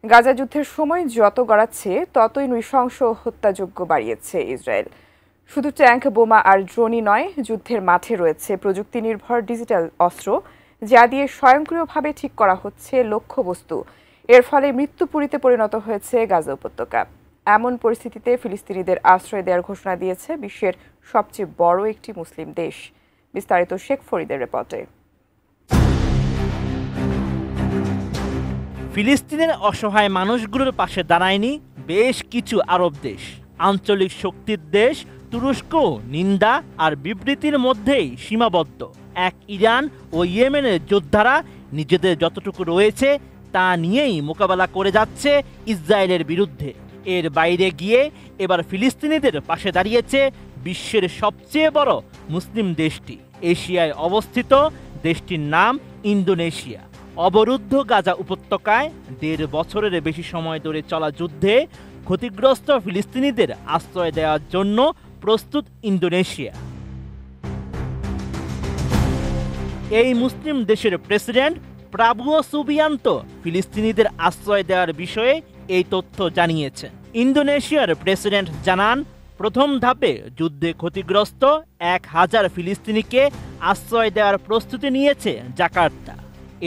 গাজা যুদ্ধের সময় যত গড়াচ্ছে ততই নৃশংস হত্যাযজ্ঞ বাড়িয়েছে ইসরায়েল। শুধু ট্যাঙ্ক, বোমা আর ড্রোনই নয়, যুদ্ধের মাঠে রয়েছে প্রযুক্তি নির্ভর ডিজিটাল অস্ত্র, যা দিয়ে স্বয়ংক্রিয়ভাবে ঠিক করা হচ্ছে লক্ষ্যবস্তু। এর ফলে মৃত্যুপুরীতে পরিণত হয়েছে গাজা উপত্যকা। এমন পরিস্থিতিতে ফিলিস্তিনিদের আশ্রয় দেওয়ার ঘোষণা দিয়েছে বিশ্বের সবচেয়ে বড় একটি মুসলিম দেশ। বিস্তারিত শেখ ফরিদের রিপোর্টে। ফিলিস্তিনের অসহায় মানুষগুলোর পাশে দাঁড়ায়নি বেশ কিছু আরব দেশ। আঞ্চলিক শক্তির দেশ তুরস্ক নিন্দা আর বিবৃতির মধ্যেই সীমাবদ্ধ। এক ইরান ও ইয়েমেনের যোদ্ধারা নিজেদের যতটুকু রয়েছে তা নিয়েই মোকাবেলা করে যাচ্ছে ইসরায়েলের বিরুদ্ধে। এর বাইরে গিয়ে এবার ফিলিস্তিনিদের পাশে দাঁড়িয়েছে বিশ্বের সবচেয়ে বড় মুসলিম দেশটি। এশিয়ায় অবস্থিত দেশটির নাম ইন্দোনেশিয়া। অবরুদ্ধ গাজা উপত্যকায় 1.5 বছরের বেশি সময় ধরে চলা যুদ্ধে ক্ষতিগ্রস্ত ফিলিস্তিনিদের আশ্রয় দেওয়ার জন্য প্রস্তুত ইন্দোনেশিয়া। এই মুসলিম দেশের প্রেসিডেন্ট প্রাবুও সুবিয়ান্তো ফিলিস্তিনিদের আশ্রয় দেওয়ার বিষয়ে এই তথ্য জানিয়েছেন। ইন্দোনেশিয়ার প্রেসিডেন্ট জানান, প্রথম ধাপে যুদ্ধে ক্ষতিগ্রস্ত 1000 ফিলিস্তিনিকে আশ্রয় দেওয়ার প্রস্তুতি নিয়েছে জাকার্তা।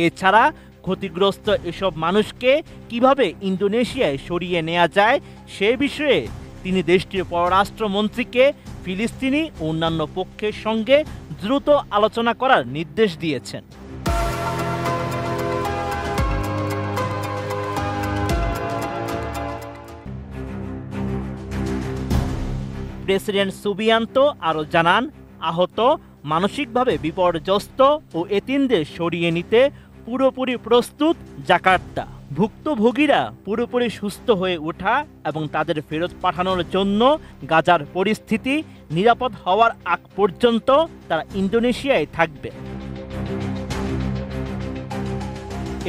এছাড়া ক্ষতিগ্রস্ত এসব মানুষকে কিভাবে ইন্দোনেশিয়ায় সরিয়ে নেওয়া যায় সে বিষয়ে তিনি দেশটির পররাষ্ট্রমন্ত্রীকে ফিলিস্তিনি ও অন্যান্য পক্ষের সঙ্গে দ্রুত আলোচনা করার নির্দেশ দিয়েছেন। প্রেসিডেন্ট সুবিয়ান্তো আরও জানান, আহত, মানসিকভাবে বিপর্যস্ত ও এতিমদের সরিয়ে নিতে পুরোপুরি প্রস্তুত জাকার্তা। ভুক্তভোগীরা পুরোপুরি সুস্থ হয়ে ওঠা এবং তাদের ফেরত পাঠানোর জন্য গাজার পরিস্থিতি নিরাপদ হওয়ার আগ পর্যন্ত তারা ইন্দোনেশিয়ায় থাকবে।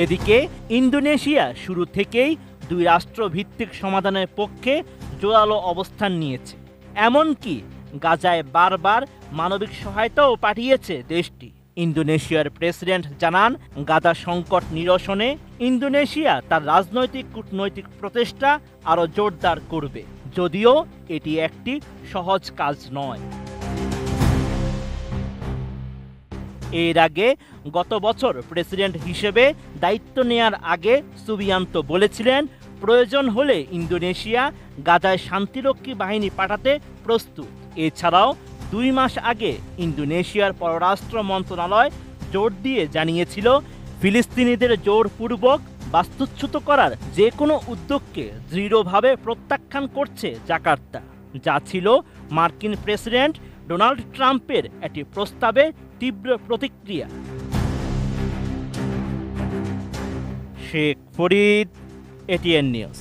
এদিকে ইন্দোনেশিয়া শুরু থেকেই 2 রাষ্ট্রভিত্তিক সমাধানের পক্ষে জোরালো অবস্থান নিয়েছে। এমনকি গাজায় বারবার মানবিক সহায়তাও পাঠিয়েছে দেশটি। ইন্দোনেশিয়ার প্রেসিডেন্ট জানান, গাজা সংকট নিরসনে ইন্দোনেশিয়া তার রাজনৈতিক কূটনৈতিক প্রচেষ্টা আরও জোরদার করবে, যদিও এটি একটি সহজ কাজ নয়। এর আগে গত বছর প্রেসিডেন্ট হিসেবে দায়িত্ব নেয়ার আগে সুবিয়ান্তো বলেছিলেন, প্রয়োজন হলে ইন্দোনেশিয়া গাজায় শান্তিরক্ষী বাহিনী পাঠাতে প্রস্তুত। এছাড়াও 2 মাস আগে ইন্দোনেশিয়ার পররাষ্ট্র মন্ত্রণালয় জোর দিয়ে জানিয়েছিল, ফিলিস্তিনিদের জোরপূর্বক বাস্তুচ্যুত করার যে কোনো উদ্যোগকে দৃঢ়ভাবে প্রত্যাখ্যান করছে জাকার্তা, যা ছিল মার্কিন প্রেসিডেন্ট ডোনাল্ড ট্রাম্পের একটি প্রস্তাবে তীব্র প্রতিক্রিয়া। Sheikh Farid, ATN news.